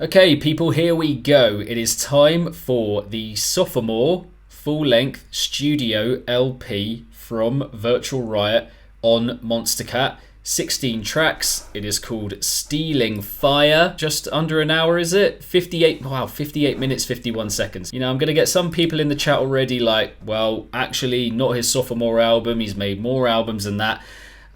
Okay, people, here we go. It is time for the sophomore full-length studio LP from Virtual Riot on monstercat. 16 tracks. It is called Stealing Fire. Just under an hour, is it? 58 minutes, 51 seconds. You know, I'm going to get some people in the chat already like, well, actually, not his sophomore album. He's made more albums than that.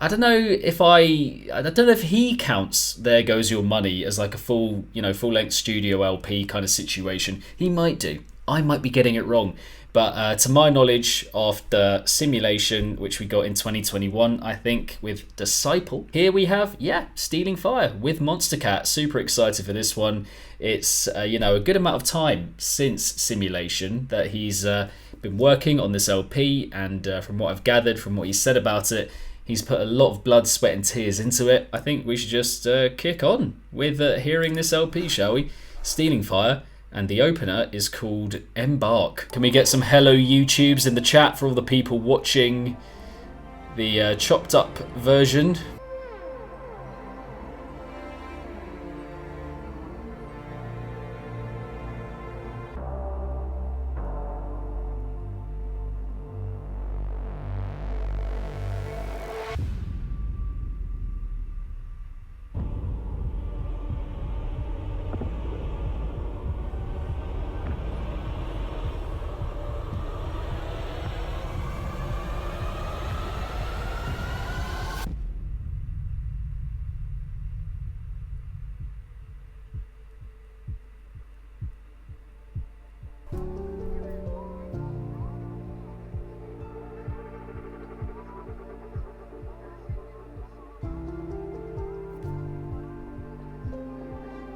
I don't know if he counts There Goes Your Money as like a full-length studio LP kind of situation. He might do. I might be getting it wrong. But to my knowledge of the Simulation, which we got in 2021, I think, with Disciple, here we have, Stealing Fire with monstercat. Super excited for this one. It's, a good amount of time since Simulation that he's been working on this LP. And from what I've gathered, from what he said about it, he's put a lot of blood, sweat and tears into it. I think we should just kick on with hearing this LP, shall we? Stealing Fire, and the opener is called Embark. Can we get some hello YouTubes in the chat for all the people watching the chopped up version?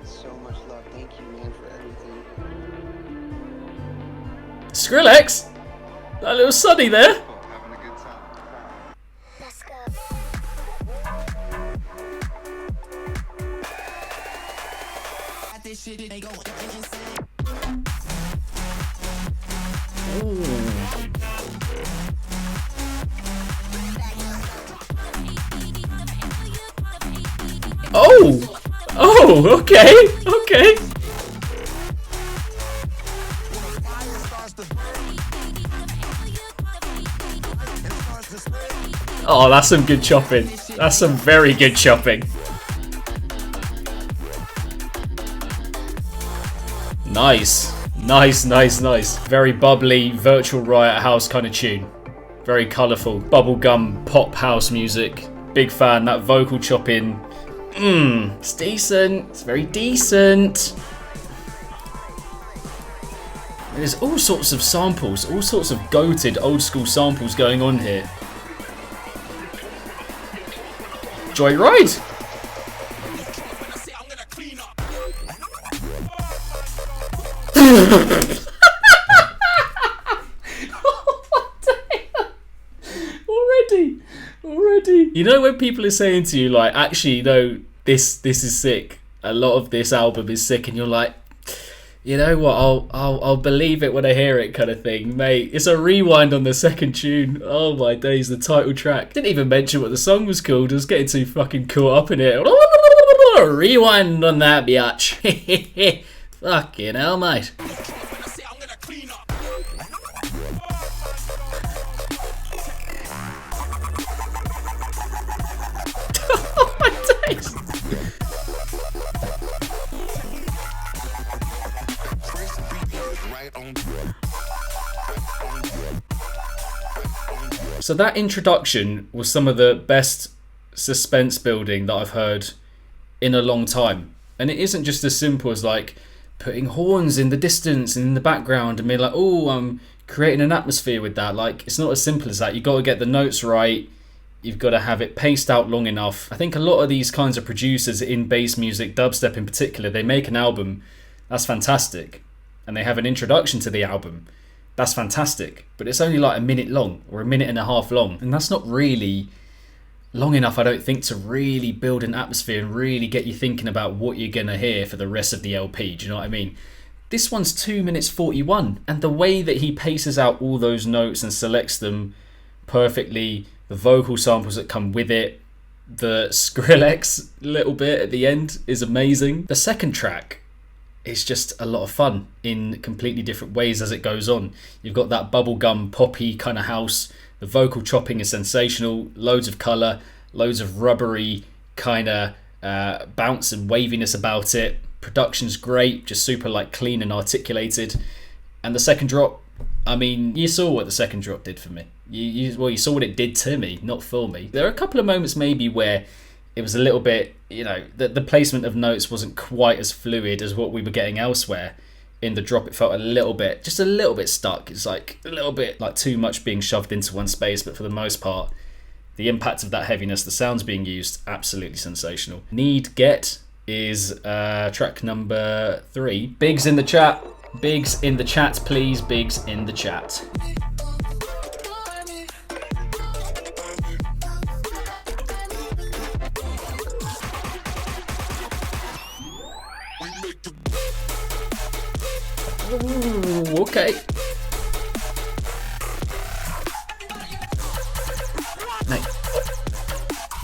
So much love. Thank you, man, for everything. Skrillex? That little Sunny there? Having a good time. Let's go. Oh! Oh, okay, okay. Oh, that's some good chopping. That's some very good chopping. Nice. Nice. Very bubbly, Virtual Riot house kind of tune. Very colourful, bubblegum pop house music. Big fan, that vocal chopping. It's decent. It's very decent. And there's all sorts of samples, all sorts of goated old school samples going on here. Joyride! Already. You know when people are saying to you like, actually, no, this is sick. A lot of this album is sick, and you're like, you know what? I'll believe it when I hear it, kind of thing, mate. It's a rewind on the second tune. Oh my days, the title track. Didn't even mention what the song was called. I was getting too fucking caught up in it. Rewind on that, biatch. Fucking hell, mate. Oh my days. So that introduction was some of the best suspense building that I've heard in a long time. And it isn't just as simple as like putting horns in the distance and in the background and being like, oh, I'm creating an atmosphere with that. Like, it's not as simple as that. You've got to get the notes right. You've got to have it paced out long enough. I think a lot of these kinds of producers in bass music, dubstep in particular, they make an album that's fantastic. And they have an introduction to the album. That's fantastic. But it's only like a minute long or a minute and a half long. And that's not really long enough, I don't think, to really build an atmosphere and really get you thinking about what you're going to hear for the rest of the LP. Do you know what I mean? This one's 2 minutes 41. And the way that he paces out all those notes and selects them perfectly, the vocal samples that come with it, the Skrillex little bit at the end is amazing. The second track it's just a lot of fun in completely different ways as it goes on. You've got that bubblegum poppy kind of house. The vocal chopping is sensational. Loads of colour, loads of rubbery kind of bounce and waviness about it. Production's great, just super like clean and articulated. And the second drop, I mean, you saw what the second drop did for me. You saw what it did to me, not for me. There are a couple of moments maybe where it was a little bit, you know, the placement of notes wasn't quite as fluid as what we were getting elsewhere. In the drop, it felt just a little bit stuck. It's like a little bit like too much being shoved into one space, but for the most part, the impact of that heaviness, the sounds being used, absolutely sensational. Need Get is track number 3. Biggs in the chat. Biggs in the chat, please. Biggs in the chat. Ooh, okay. Mate.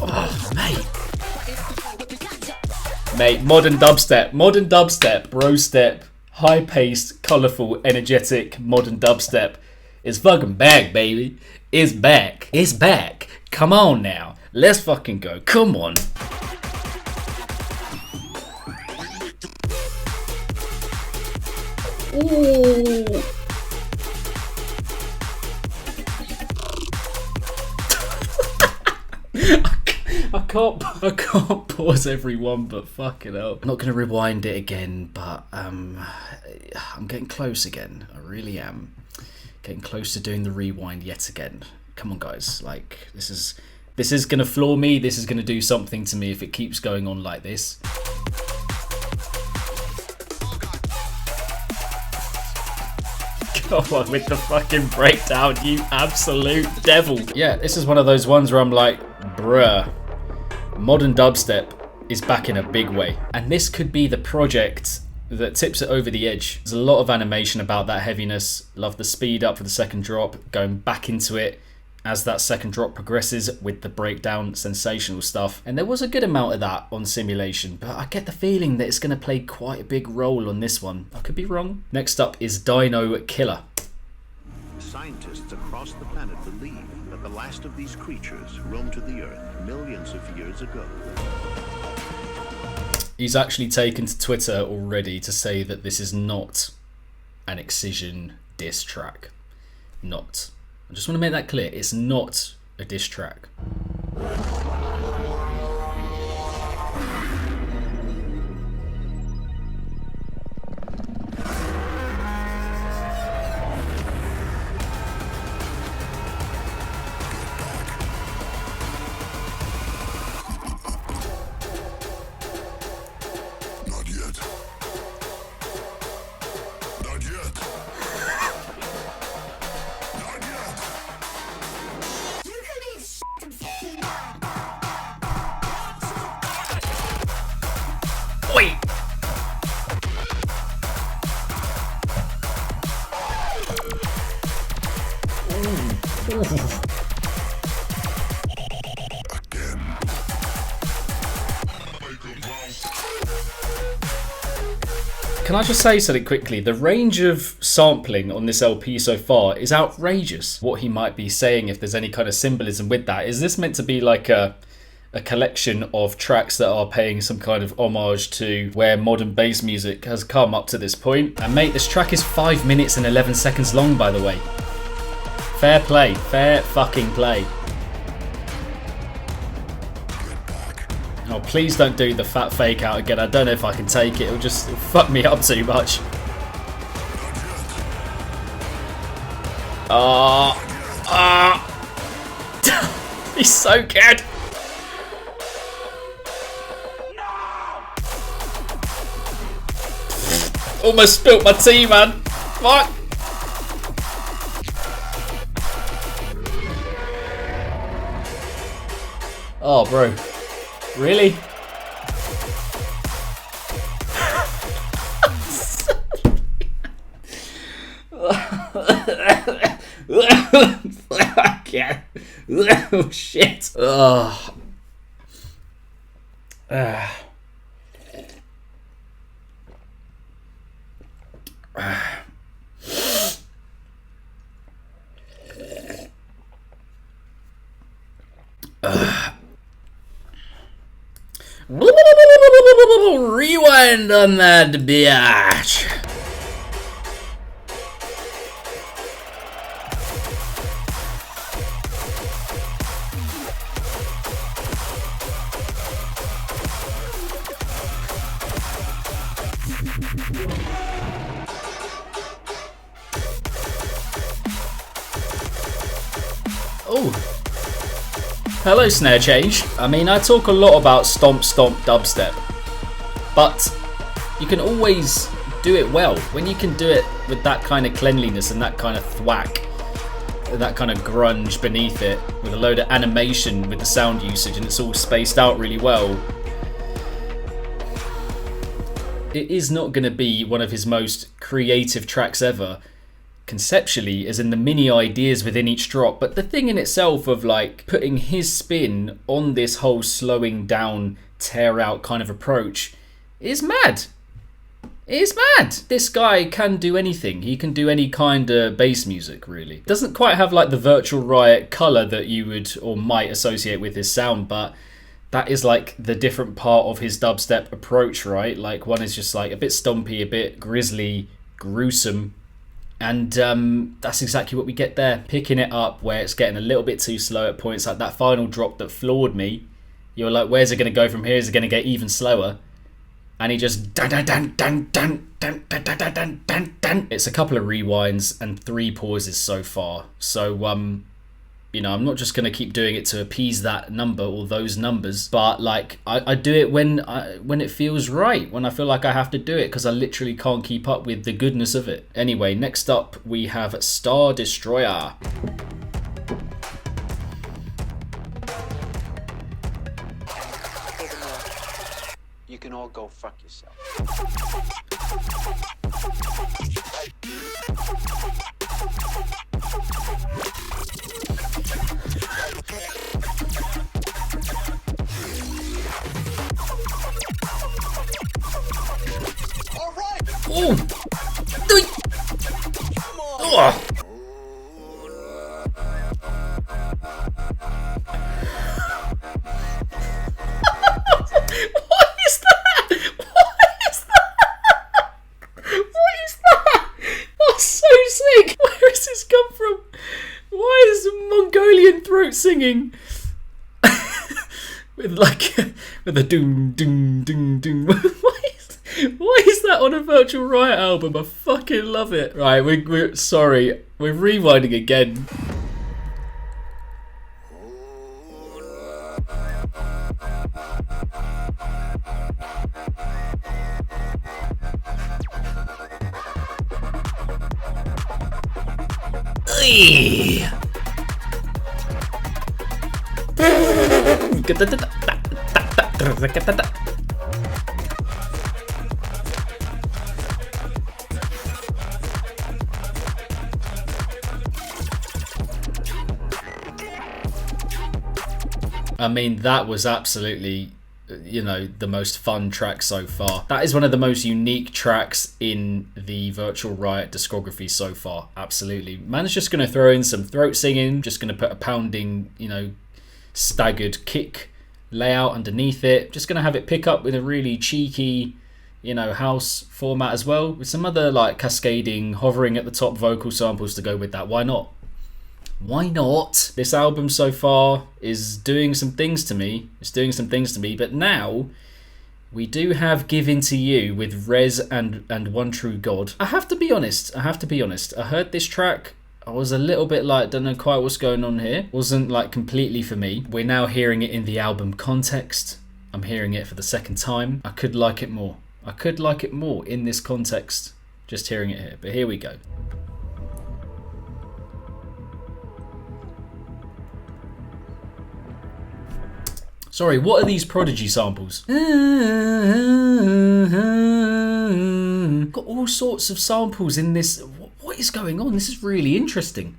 Oh, mate. Mate, modern dubstep, bro step, high-paced, colourful, energetic, modern dubstep is fucking back, baby. It's back. It's back. Come on now. Let's fucking go. Come on. Ooh. I can't pause everyone, but fucking hell. I'm not gonna rewind it again, but I'm getting close again. I really am getting close to doing the rewind yet again. Come on, guys. Like this is gonna floor me. This is gonna do something to me if it keeps going on like this. Come on with the fucking breakdown, you absolute devil. Yeah, this is one of those ones where I'm like, bruh, modern dubstep is back in a big way. And this could be the project that tips it over the edge. There's a lot of animation about that heaviness. Love the speed up for the second drop, going back into it as that second drop progresses with the breakdown, sensational stuff. And there was a good amount of that on Simulation, but I get the feeling that it's going to play quite a big role on this one. I could be wrong. Next up is Dino Killer. Scientists across the planet believe that the last of these creatures roamed to the Earth millions of years ago. He's actually taken to Twitter already to say that this is not an Excision diss track. Not. I just want to make that clear. It's not a diss track. Wait. Can I just say something quickly? The range of sampling on this LP so far is outrageous. What he might be saying, if there's any kind of symbolism with that, is this meant to be like a collection of tracks that are paying some kind of homage to where modern bass music has come up to this point? And mate, this track is 5 minutes and 11 seconds long, by the way. Fair play. Fair fucking play. Oh, please don't do the fat fake out again. I don't know if I can take it. It'll fuck me up too much. He's so good. Almost spilt my tea, man. Fuck. Oh, bro. Really? Fuck yeah. Oh, shit. Oh. Rewind on that bitch. Oh, hello snare change. I mean, I talk a lot about stomp stomp dubstep, but you can always do it well when you can do it with that kind of cleanliness and that kind of thwack, that kind of grunge beneath it, with a load of animation with the sound usage, and it's all spaced out really well. It is not going to be one of his most creative tracks ever, conceptually, as in the mini ideas within each drop, but the thing in itself of like putting his spin on this whole slowing down, tear out kind of approach is mad. It is mad. This guy can do anything. He can do any kind of bass music, really. Doesn't quite have like the Virtual Riot colour that you would or might associate with his sound, but that is like the different part of his dubstep approach, right? Like one is just like a bit stompy, a bit grisly, gruesome. And that's exactly what we get there. Picking it up where it's getting a little bit too slow at points, like that final drop that floored me. You're like, where's it going to go from here? Is it going to get even slower? And he just dun dun dun dun dun dun dun dun dun dun dun dun. It's a couple of rewinds and 3 pauses so far. So you know, I'm not just going to keep doing it to appease that number or those numbers, but like I do it when it feels right, when I feel like I have to do it, because I literally can't keep up with the goodness of it. Anyway, next up we have Star Destroyer. You can all go fuck yourself. Oh! Oh! What is that? That's so sick! Where has this come from? Why is Mongolian throat singing? with a doom doom doom doom. Why is that on a Virtual Riot album? I fucking love it. Right, we're sorry. We're rewinding again. I mean, that was absolutely, you know, the most fun track so far. That is one of the most unique tracks in the Virtual Riot discography so far. Absolutely. Man's just going to throw in some throat singing, just going to put a pounding, you know, staggered kick layout underneath it. Just going to have it pick up with a really cheeky, you know, house format as well, with some other like cascading, hovering at the top vocal samples to go with that. Why not? Why not? This album so far is doing some things to me. It's doing some things to me, but now we do have Give In To You with Rez and One True God. I have to be honest. I heard this track. I was a little bit like, don't know quite what's going on here. Wasn't like completely for me. We're now hearing it in the album context. I'm hearing it for the second time. I could like it more. I could like it more in this context, just hearing it here. But here we go. Sorry, what are these Prodigy samples? Got all sorts of samples in this. What is going on? This is really interesting.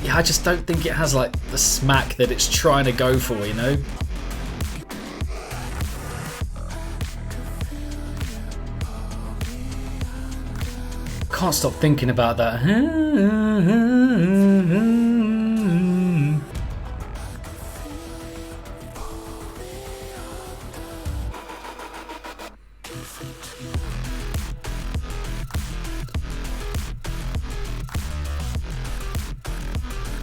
Yeah, I just don't think it has like the smack that it's trying to go for, you know? can't stop thinking about that.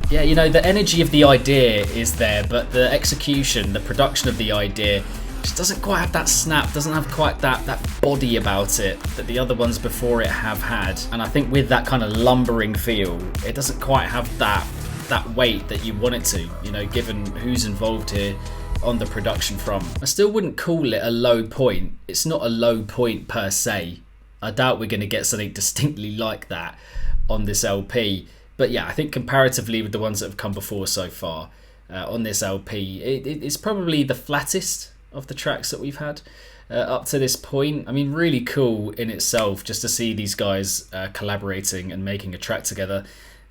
Yeah, you know, the energy of the idea is there, but the execution, the production of the idea just doesn't quite have that snap, doesn't have quite that body about it that the other ones before it have had. And I think with that kind of lumbering feel, it doesn't quite have that weight that you want it to, you know, given who's involved here on the production front. I still wouldn't call it a low point. It's not a low point per se. I doubt we're going to get something distinctly like that on this LP. But yeah, I think comparatively with the ones that have come before so far on this LP, it's probably the flattest of the tracks that we've had up to this point. I mean, really cool in itself just to see these guys collaborating and making a track together.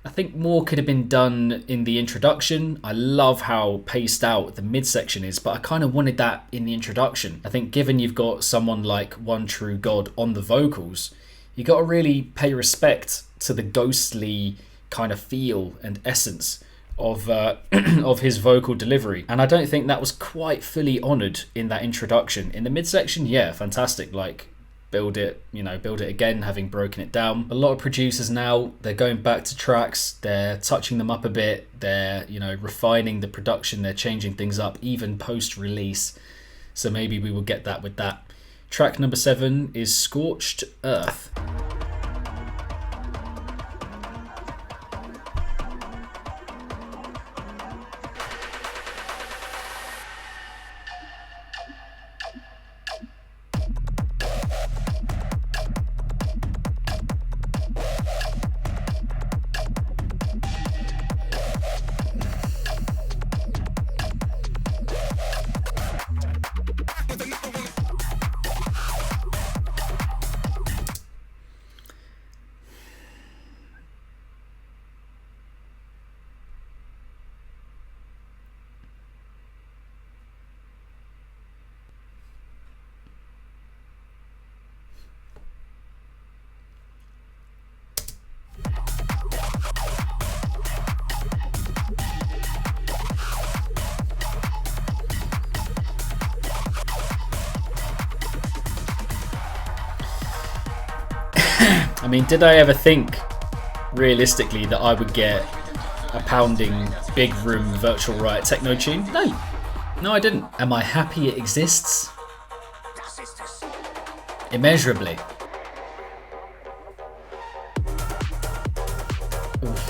I think more could have been done in the introduction. I love how paced out the midsection is, but I kind of wanted that in the introduction. I think given you've got someone like One True God on the vocals, you got to really pay respect to the ghostly kind of feel and essence of of his vocal delivery, and I don't think that was quite fully honoured in that introduction. In the midsection, yeah, fantastic, like build it again, having broken it down. A lot of producers now, they're going back to tracks, they're touching them up a bit, they're, you know, refining the production, they're changing things up even post-release, so maybe we will get that with that. Track number 7 is Scorched Earth. I mean, did I ever think, realistically, that I would get a pounding, big room virtual Riot techno tune? No. No, I didn't. Am I happy it exists? Immeasurably. Oof.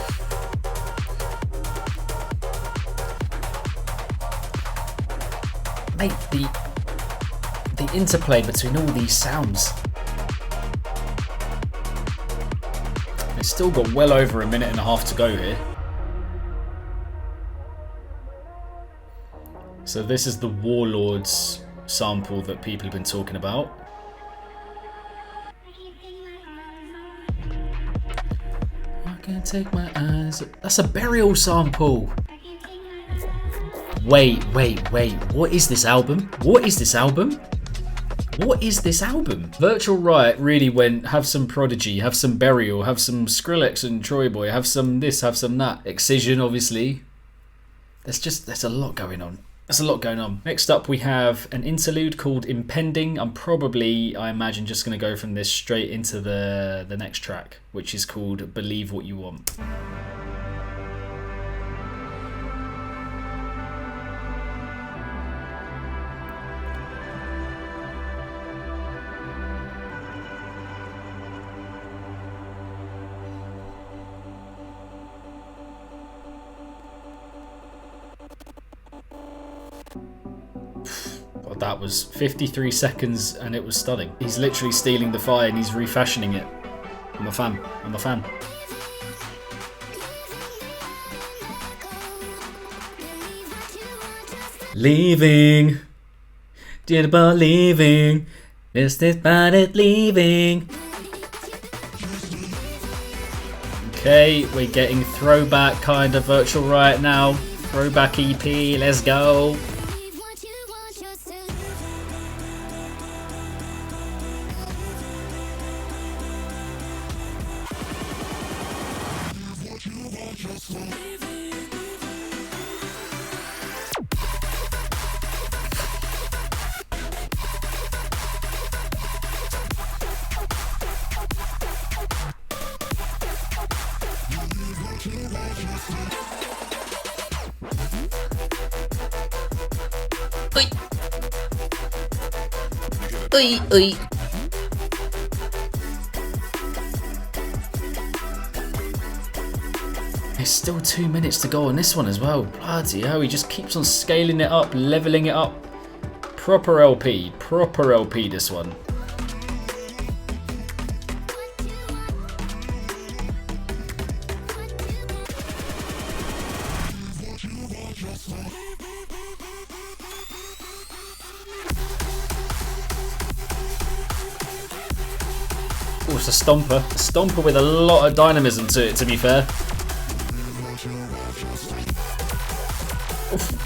Mate, the interplay between all these sounds. It's still got well over a minute and a half to go here. So this is the Warlords sample that people have been talking about. I can't take my eyes. That's a Burial sample. Wait. What is this album? What is this album? What is this album? Virtual Riot really went, have some Prodigy, have some Burial, have some Skrillex and Troy Boy, have some this, have some that. Excision, obviously. There's a lot going on. There's a lot going on. Next up we have an interlude called Impending. I'm probably, I imagine, just going to go from this straight into the next track, which is called Believe What You Want. That was 53 seconds and it was stunning. He's literally stealing the fire and he's refashioning it. I'm a fan. I'm a fan. Leaving. Did about leaving. Just about it leaving. Okay, we're getting throwback kind of Virtual Riot now. Throwback EP, let's go. Oi, oi. There's still 2 minutes to go on this one as well. Bloody hell, he just keeps on scaling it up, leveling it up. Proper LP this one. Oh, it's a stomper. A stomper with a lot of dynamism to it, to be fair. Oof.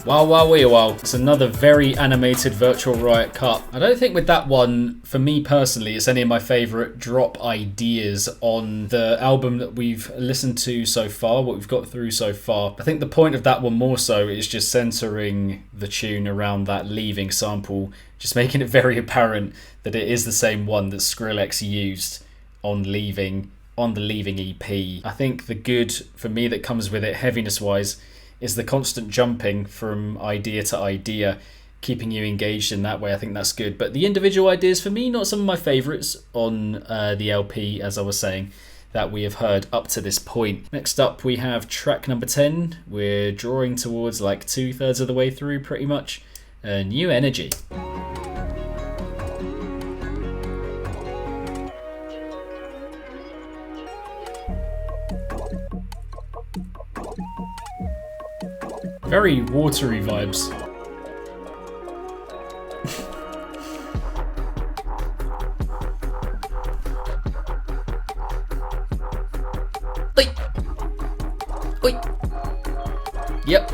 Wow. It's another very animated Virtual Riot cut. I don't think with that one, for me personally, it's any of my favourite drop ideas on the album that we've listened to so far, what we've got through so far. I think the point of that one more so is just centering the tune around that Leaving sample, just making it very apparent that it is the same one that Skrillex used on Leaving, on the Leaving EP. I think the good for me that comes with it, heaviness wise, is the constant jumping from idea to idea, keeping you engaged in that way. I think that's good. But the individual ideas, for me, not some of my favourites on the LP, as I was saying, that we have heard up to this point. Next up, we have track number 10. We're drawing towards like 2/3 of the way through, pretty much. New Energy. Very watery vibes. Oi. Oi. Yep.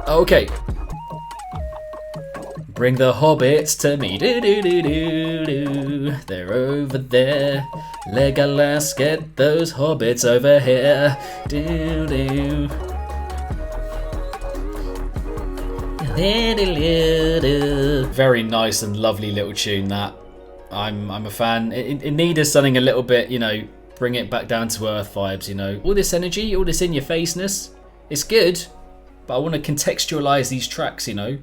Okay. Bring the hobbits to me. Do. They're over there. Legolas, get those hobbits over here. Do. Very nice and lovely little tune that. I'm a fan. It needed something a little bit, you know, bring it back down to earth vibes, you know. All this energy, all this in your faceness, it's good, but I want to contextualize these tracks, you know.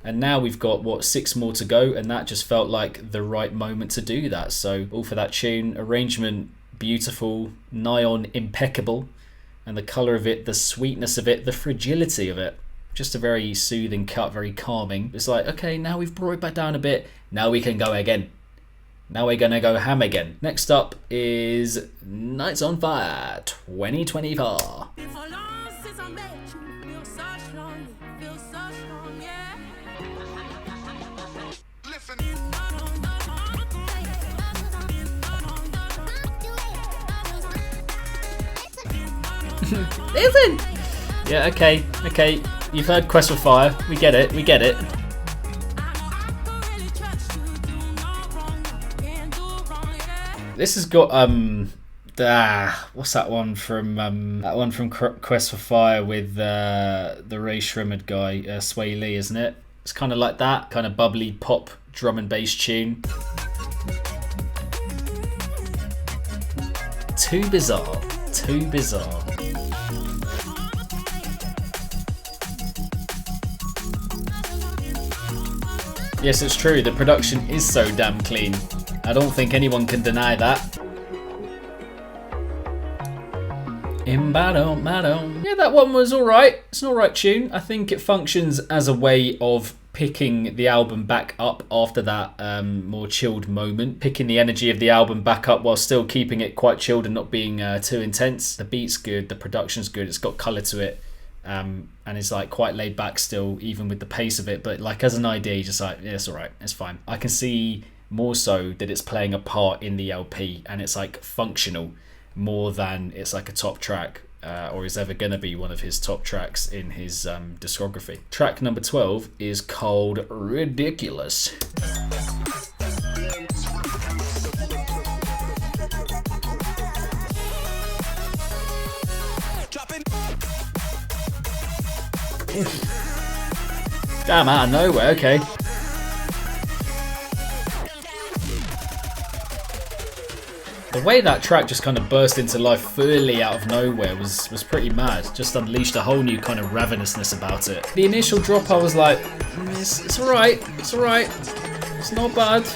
And now we've got, what, 6 more to go, and that just felt like the right moment to do that. So all for that tune. Arrangement, beautiful. Nyon, impeccable. And the colour of it, the sweetness of it, the fragility of it. Just a very soothing cut, very calming. It's like, okay, now we've brought it back down a bit. Now we can go again. Now we're going to go ham again. Next up is Nights on Fire 2024. Listen! Yeah, okay. You've heard Quest for Fire. We get it. This has got what's that one from Quest for Fire with the Ray Shrimmered guy, Sway Lee, isn't it? It's kind of like that, kind of bubbly pop drum and bass tune. Too bizarre. Yes, it's true, the production is so damn clean. I don't think anyone can deny that. Yeah, that one was alright. It's an alright tune. I think it functions as a way of picking the album back up after that more chilled moment. Picking the energy of the album back up while still keeping it quite chilled and not being too intense. The beat's good, the production's good, it's got colour to it. And it's like quite laid back still, even with the pace of it. But like as an idea, you're just like, yeah, it's alright, it's fine. I can see more so that it's playing a part in the LP and it's like functional more than it's like a top track or is ever going to be one of his top tracks in his discography. Track number 12 is called Ridiculous. Damn, out of nowhere, okay. The way that track just kind of burst into life fully out of nowhere was pretty mad. Just unleashed a whole new kind of ravenousness about it. The initial drop, I was like, it's alright, it's alright, it's not bad.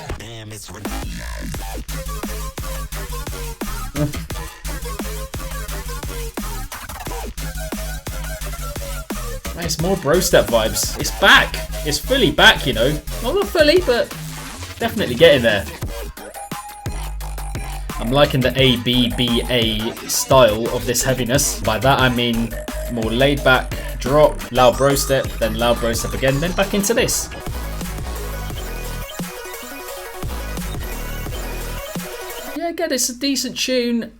It's more bro step vibes. It's back. It's fully back, you know. Well, not fully, but definitely getting there. I'm liking the ABBA style of this heaviness. By that I mean more laid back, drop, loud bro step, then loud bro step again, then back into this. Yeah, again, it's a decent tune.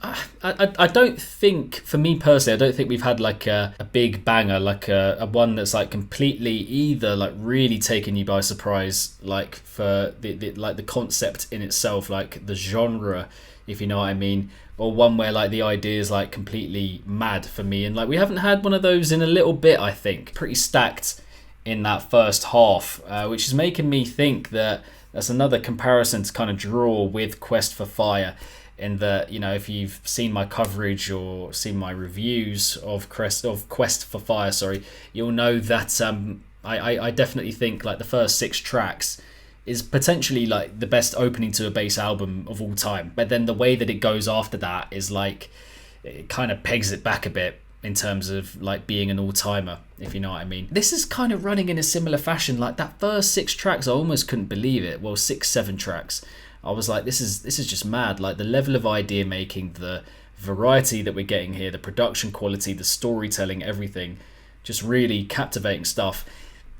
I don't think, for me personally, I don't think we've had like a big banger, like a one that's like completely either like really taken you by surprise, like for the concept in itself, like the genre, if you know what I mean, or one where like the idea is like completely mad for me. And like we haven't had one of those in a little bit, I think. Pretty stacked in that first half, which is making me think that that's another comparison to kind of draw with Quest for Fire, in that, you know, if you've seen my coverage or seen my reviews of Quest for Fire, sorry, you'll know that I definitely think like the first 6 tracks is potentially like the best opening to a bass album of all time. But then the way that it goes after that is like, it kind of pegs it back a bit in terms of like being an all-timer, if you know what I mean. This is kind of running in a similar fashion. Like that first 6 tracks, I almost couldn't believe it. Well, 6-7 tracks. I was like, this is just mad. Like the level of idea making, the variety that we're getting here, the production quality, the storytelling, everything, just really captivating stuff.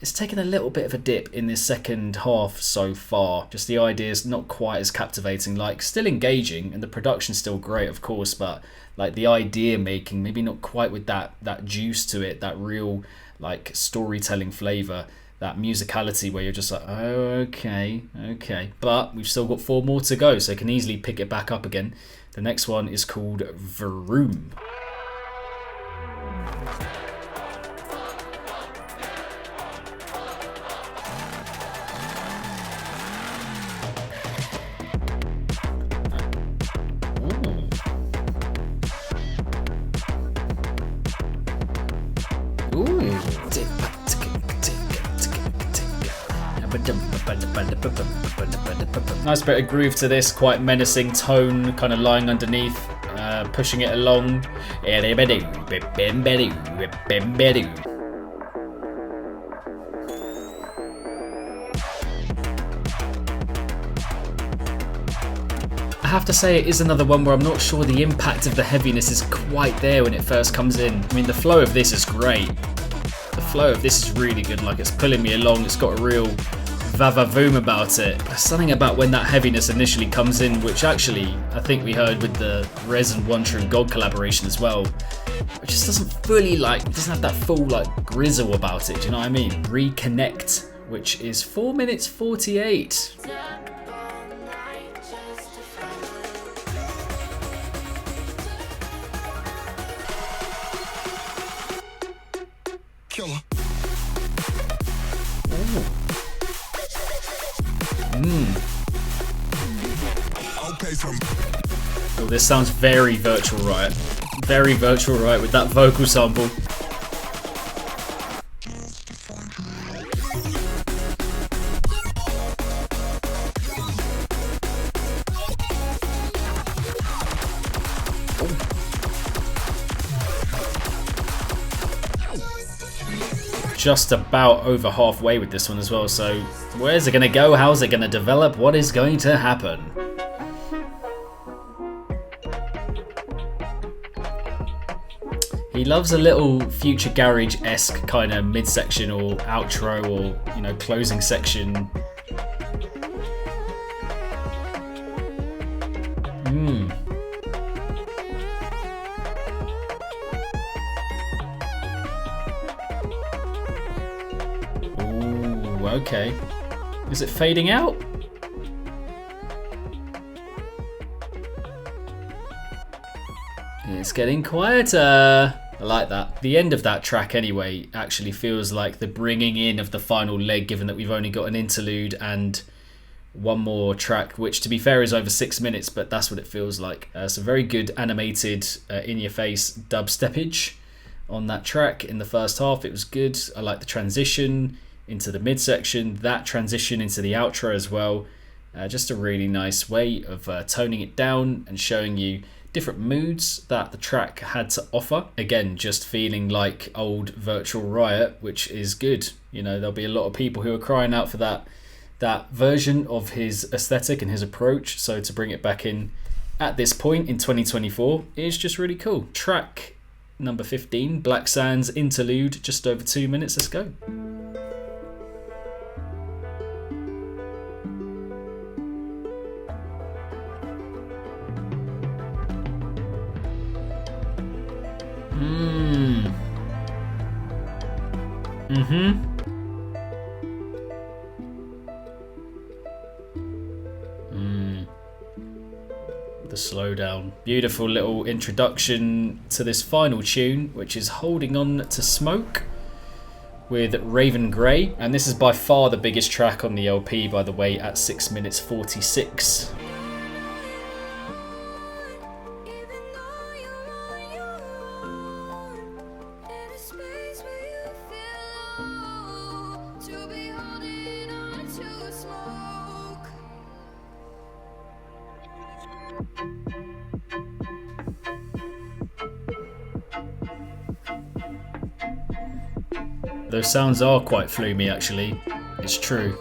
It's taken a little bit of a dip in this second half so far. Just the idea's not quite as captivating, like still engaging, and the production's still great, of course, but like the idea making, maybe not quite with that juice to it, that real like storytelling flavor, that musicality where you're just like, oh, okay. But we've still got 4 more to go, so I can easily pick it back up again. The next one is called Vroom. Nice bit of groove to this, quite menacing tone kind of lying underneath, pushing it along. I have to say, it is another one where I'm not sure the impact of the heaviness is quite there when it first comes in. I mean, the flow of this is great. The flow of this is really good, like it's pulling me along, it's got a real va-va-voom about it. There's something about when that heaviness initially comes in, which actually I think we heard with the Rez and One True God collaboration as well. It just doesn't fully like, it doesn't have that full like grizzle about it, do you know what I mean? Reconnect, which is 4 minutes 48. Killer. Oh, this sounds very Virtual Riot. Very Virtual Riot with that vocal sample. Just about over halfway with this one as well, so where's it going to go? How's it going to develop? What is going to happen? He loves a little Future Garage-esque kind of midsection or outro or, you know, closing section. Ooh, okay. Is it fading out? It's getting quieter. I like that. The end of that track anyway actually feels like the bringing in of the final leg, given that we've only got an interlude and one more track, which to be fair is over 6 minutes, but that's what it feels like. So very good animated in-your-face dubstepage on that track in the first half. It was good. I like the transition into the midsection, that transition into the outro as well. Just a really nice way of toning it down and showing you different moods that the track had to offer. Again, just feeling like old Virtual Riot, which is good. You know, there'll be a lot of people who are crying out for that version of his aesthetic and his approach. So to bring it back in at this point in 2024 is just really cool. Track number 15, Black Sands Interlude, just over 2 minutes. Let's go. The slowdown. Beautiful little introduction to this final tune, which is Holding On to Smoke with Raven Grey. And this is by far the biggest track on the LP, by the way, at 6 minutes 46. Those sounds are quite flumey, actually. It's true.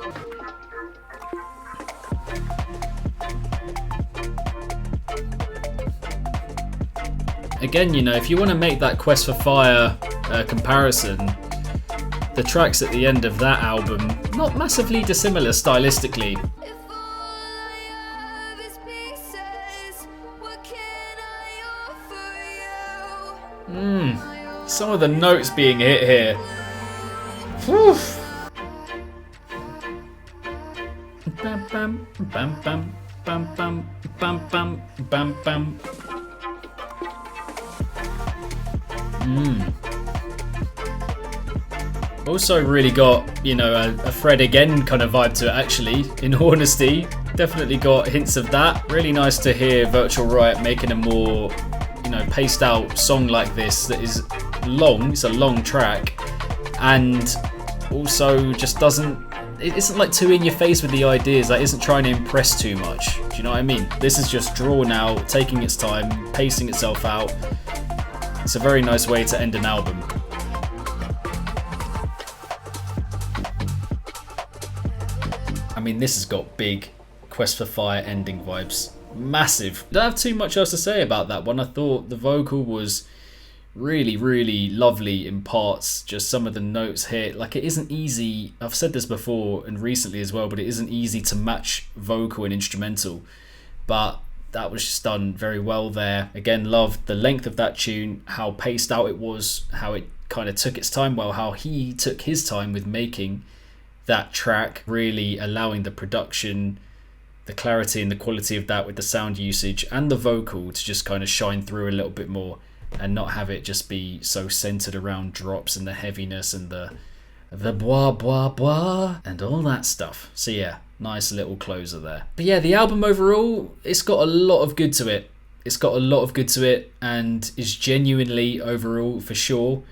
Again, you know, if you want to make that Quest for Fire comparison, the tracks at the end of that album, not massively dissimilar stylistically. Some of the notes being hit here. Whew. Bam bam bam bam bam bam bam bam bam bam. Also really got, you know, a Fred again kind of vibe to it, actually, in honesty. Definitely got hints of that. Really nice to hear Virtual Riot making a more, you know, paced out song like this that is long. It's a long track, and also just it isn't like too in your face with the ideas. Like, isn't trying to impress too much. Do you know what I mean? This is just drawn out, taking its time, pacing itself out. It's a very nice way to end an album. I mean, this has got big Quest for Fire ending vibes. Massive. Don't have too much else to say about that one. I thought the vocal was really, really lovely in parts. Just some of the notes here. Like, it isn't easy. I've said this before and recently as well, but it isn't easy to match vocal and instrumental. But that was just done very well there. Again, loved the length of that tune, how paced out it was, how it kind of took its time, well, how he took his time with making that track, really allowing the production, the clarity and the quality of that with the sound usage and the vocal to just kind of shine through a little bit more and not have it just be so centered around drops and the heaviness and the blah blah blah and all that stuff. So yeah, nice little closer there. But yeah, the album overall, it's got a lot of good to it. It's got a lot of good to it and is genuinely overall, for sure,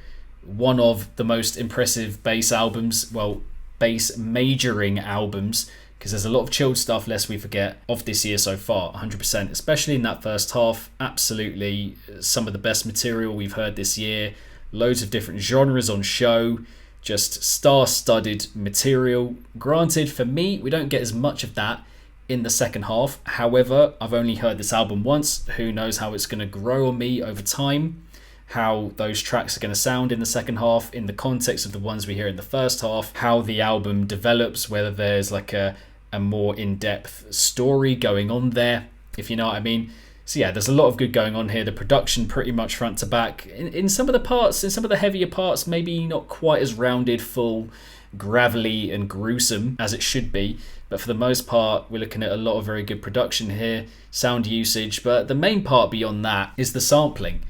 one of the most impressive bass albums, well, bass majoring albums, because there's a lot of chilled stuff, lest we forget, of this year so far. 100%, especially in that first half. Absolutely some of the best material we've heard this year. Loads of different genres on show, just star-studded material. Granted, for me, we don't get as much of that in the second half. However, I've only heard this album once. Who knows how it's going to grow on me over time, how those tracks are going to sound in the second half in the context of the ones we hear in the first half, how the album develops, whether there's like a more in-depth story going on there, if you know what I mean. So yeah, there's a lot of good going on here. The production pretty much front to back. In some of the parts, in some of the heavier parts, maybe not quite as rounded, full, gravelly and gruesome as it should be. But for the most part, we're looking at a lot of very good production here, sound usage. But the main part beyond that is the sampling.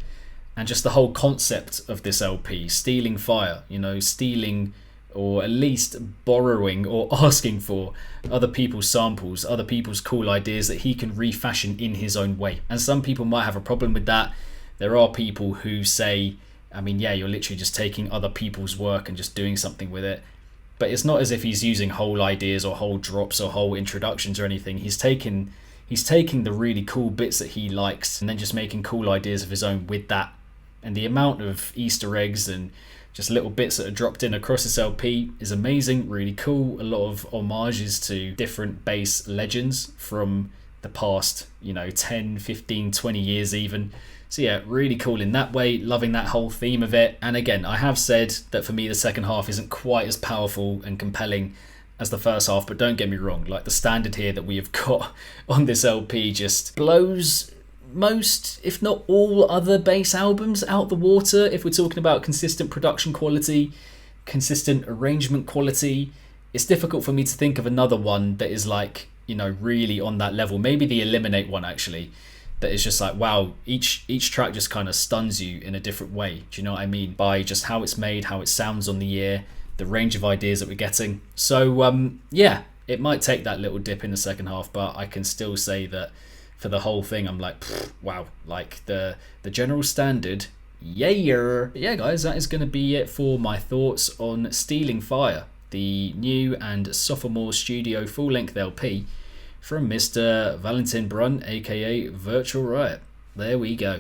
And just the whole concept of this LP, stealing fire, you know, stealing or at least borrowing or asking for other people's samples, other people's cool ideas that he can refashion in his own way. And some people might have a problem with that. There are people who say, I mean, yeah, you're literally just taking other people's work and just doing something with it. But it's not as if he's using whole ideas or whole drops or whole introductions or anything. He's taking the really cool bits that he likes and then just making cool ideas of his own with that. And the amount of Easter eggs and just little bits that are dropped in across this LP is amazing, really cool. A lot of homages to different bass legends from the past, 10, 15, 20 years even. So yeah, really cool in that way, loving that whole theme of it. And again, I have said that for me the second half isn't quite as powerful and compelling as the first half, but don't get me wrong, like the standard here that we have got on this LP just blows most, if not all, other bass albums out the water. If we're talking about consistent production quality, consistent arrangement quality, it's difficult for me to think of another one that is like, really on that level. Maybe the Eliminate one actually, that is just like, wow, each track just kind of stuns you in a different way. Do you know what I mean? By just how it's made, how it sounds on the ear, the range of ideas that we're getting. So yeah, it might take that little dip in the second half, but I can still say that for the whole thing, I'm like, wow, like the general standard, yeah. But yeah, guys, that is going to be it for my thoughts on Stealing Fire, the new and sophomore studio full-length LP from Mr. Valentin Brunn, aka Virtual Riot. There we go.